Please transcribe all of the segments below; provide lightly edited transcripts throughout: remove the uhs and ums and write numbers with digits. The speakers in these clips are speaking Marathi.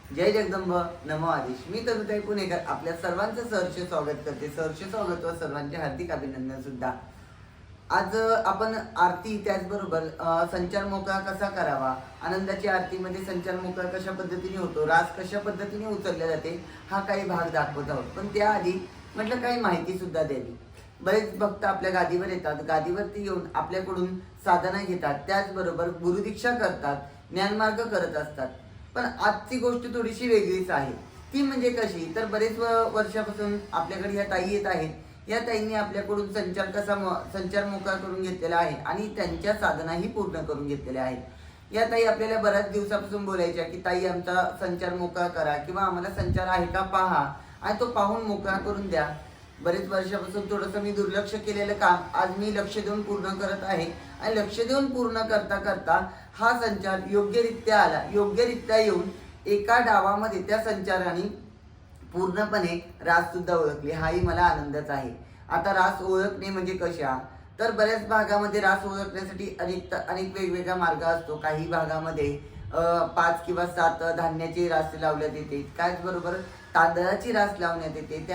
जय जगदंब नमो आदेश. मी तरुताई पुणेकर आपल्या सर्वांचं सहर्ष स्वागत करते. सहर्ष स्वागत व सर्वांचे हार्दिक अभिनंदन सुद्धा. आज आपण आरती त्याचबरोबर संचार मोकळा कसा करावा, आनंदाची आरतीमध्ये संचार मोकळा कशा पद्धतीने होतो, रास कशा पद्धतीने उचलल्या जाते, हा काही भाग दाखवत आहोत. पण त्याआधी म्हटलं काही माहिती सुद्धा द्यावी. बरेच भक्त आपल्या गादीवर येतात, गादीवरती येऊन आपल्याकडून साधना घेतात, त्याचबरोबर गुरुदीक्षा करतात, ज्ञानमार्ग करत असतात. पण आजची गोष्ट थोडीशी वेगळीच आहे. ती म्हणजे कशी, तर बरेच वर्षापासून आपल्याकडे या ताई येत आहेत. या ताईंनी आपल्याकडून संचार मोकळा करून घेतलेला आहे आणि त्यांच्या साधनाही पूर्ण करून घेतलेल्या आहेत. या ताई आपल्याला बऱ्याच दिवसापासून बोलायच्या की ताई आमचा संचार मोकळा करा किंवा आम्हाला संचार आहे का पहा आणि तो पाहून मोकळा करून द्या. बरेच वर्षापासून थोडंसं मी दुर्लक्ष केलेलं काम आज मी लक्ष देऊन पूर्ण करत आहे आणि लक्ष देऊन पूर्ण करता करता हा संचार योग्यरित्या आला. योग्यरित्या येऊन एका डावामध्ये त्या संचाराने पूर्णपणे रास सुद्धा ओळखली. हाही मला आनंदच आहे. आता रास ओळखणे म्हणजे कशा, तर बऱ्याच भागामध्ये रास ओळखण्यासाठी अनेक वेगवेगळा मार्ग असतो. काही भागामध्ये 5 किंवा 7 धान्याची रास लावण्यात येते, त्याचबरोबर तांदळाची रास लावण्यात येते.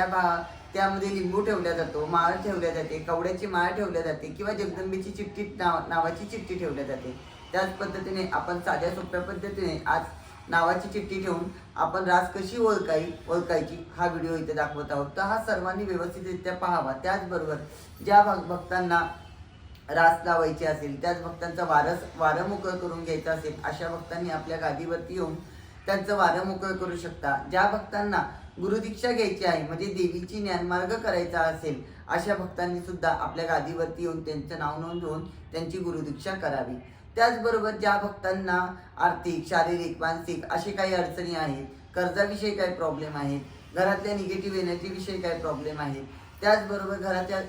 त्यामध्ये लिंबू ठेवला जातो, माळ ठेवल्या जाते, कवड्याची माळ ठेवल्या जाते किंवा जगदंबेची चिठ्ठी नावाची चिठ्ठी ठेवल्या जाते. त्याच पद्धतीने आपण साध्या सोप्या पद्धतीने आज नावाची चिठ्ठी ठेवून आपण रास कशी ओळखायची हा व्हिडिओ इथे दाखवत आहोत. तर हा सर्वांनी व्यवस्थितरित्या पाहावा. त्याचबरोबर ज्या भक्तांना रास लावायची असेल, त्याच भक्तांचा वारं मोकळं करून घ्यायचं असेल, अशा भक्तांनी आपल्या गादीवरती येऊन त्यांचं वारं मोकळं करू शकता. ज्या भक्तांना गुरुदीक्षा घ्यायची आहे म्हणजे देवीची ज्ञानमार्ग करायचा असेल, अशा भक्तांनी सुद्धा आपल्या गादीवरती येऊन त्यांचं नाव नोंदवून त्यांची गुरुदीक्षा करावी. त्याचबरोबर ज्या भक्तांना आर्थिक, शारीरिक, मानसिक असे काही अडचणी आहेत, कर्जाविषयी काही प्रॉब्लेम आहेत, घरातल्या निगेटिव्ह एनर्जीविषयी काही प्रॉब्लेम आहेत, त्याचबरोबर घराच्या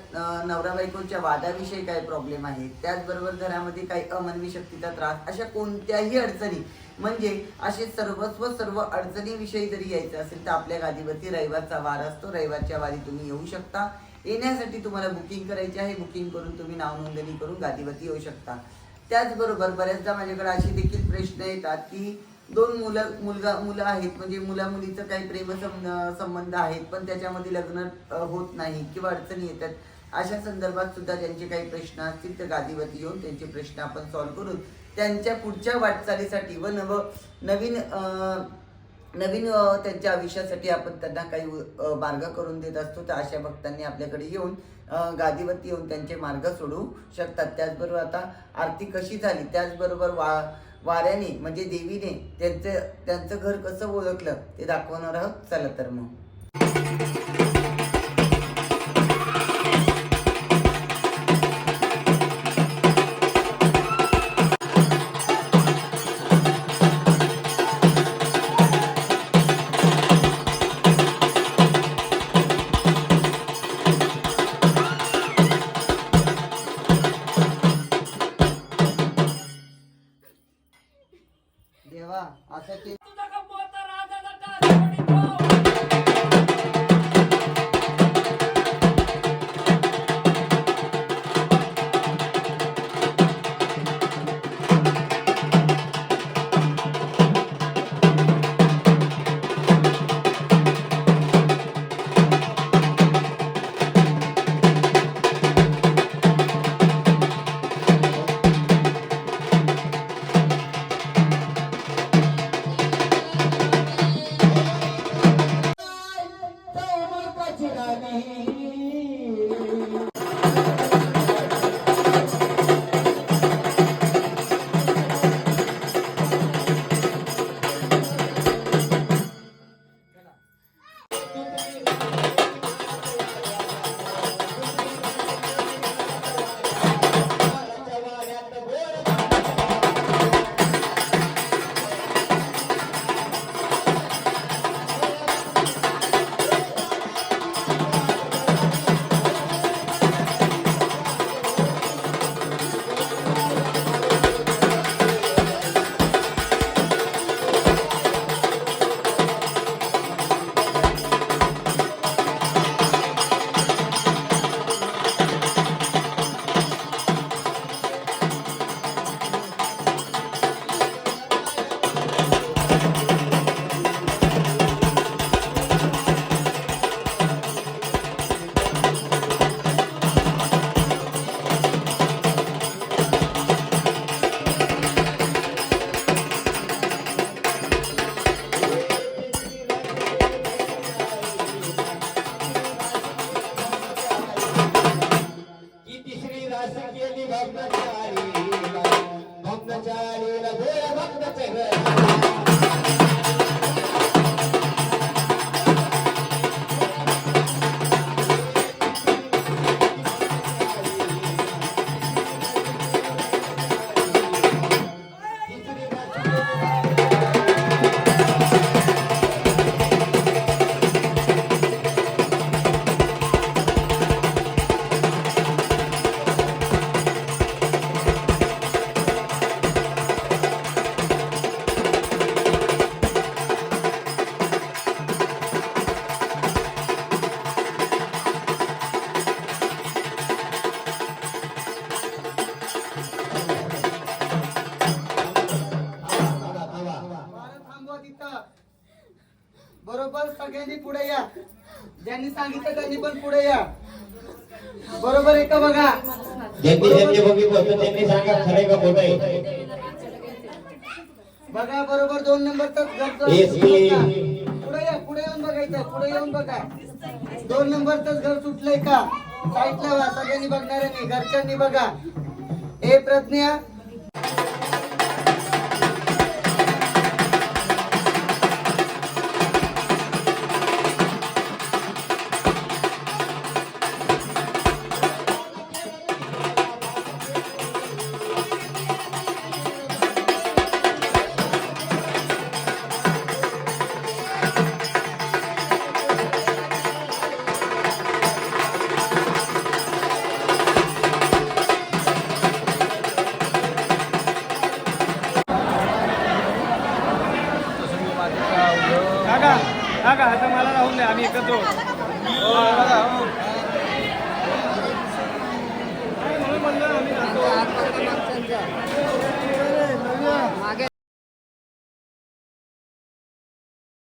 नवरा बायकोच्या वादाविषयी काही प्रॉब्लेम आहेत, त्याचबरोबर घरामध्ये काही अमनवी शक्तीचा त्रास, अशा कोणत्याही अडचणी म्हणजे असे सर्व अडचणीविषयी जरी यायचं असेल तर आपल्या गादीवरती रविवारचा वार असतो. रविवारच्या वारी तुम्ही येऊ शकता. येण्यासाठी तुम्हाला बुकिंग करायची आहे. बुकिंग करून तुम्ही नाव नोंदणी करून गादीवरती येऊ शकता. त्याचबरोबर बऱ्याचदा माझ्याकडे असे देखील प्रश्न येतात की 2 मुलं आहेत म्हणजे मुला मुलीचं काही प्रेम संबंध आहेत, पण त्याच्यामध्ये लग्न होत नाही किंवा अडचणी येतात. अशा संदर्भात सुद्धा त्यांचे काही प्रश्न असतील तर गादीवरती येऊन त्यांचे प्रश्न आपण सॉल्व्ह करून त्यांच्या पुढच्या वाटचालीसाठी व नवीन त्यांच्या आयुष्यासाठी आपण त्यांना काही मार्ग करून देत असतो. तर अशा भक्तांनी आपल्याकडे येऊन गादीवरती येऊन त्यांचे मार्ग सोडवू शकतात. त्याचबरोबर आता आरती कशी झाली, त्याचबरोबर वाऱ्याने म्हणजे देवीने त्यांचं घर कसं ओळखलं ते दाखवणार आहोत. चला तर मग देवा असं ते थांबवा तिथं. बरोबर सगळ्यांनी पुढे या. ज्यांनी सांगितलं त्यांनी पण पुढे या. बरोबर आहे का बघा. ज्यांनी बघितलं त्यांनी सांगा खरे का खोटं आहे. बघा बरोबर 2 नंबरचाच घर पुढे या. पुढे येऊन बघायचं. पुढे येऊन बघा. 2 नंबरचंच घर सुटलंय का. साईडला व्हा. सगळ्यांनी बघणाऱ्यांनी घरच्यांनी बघा. ए प्रज्ञा काका आता मला राहून द्या, आम्ही एकत्र आहोत. म्हणून म्हणलं आम्ही जातो.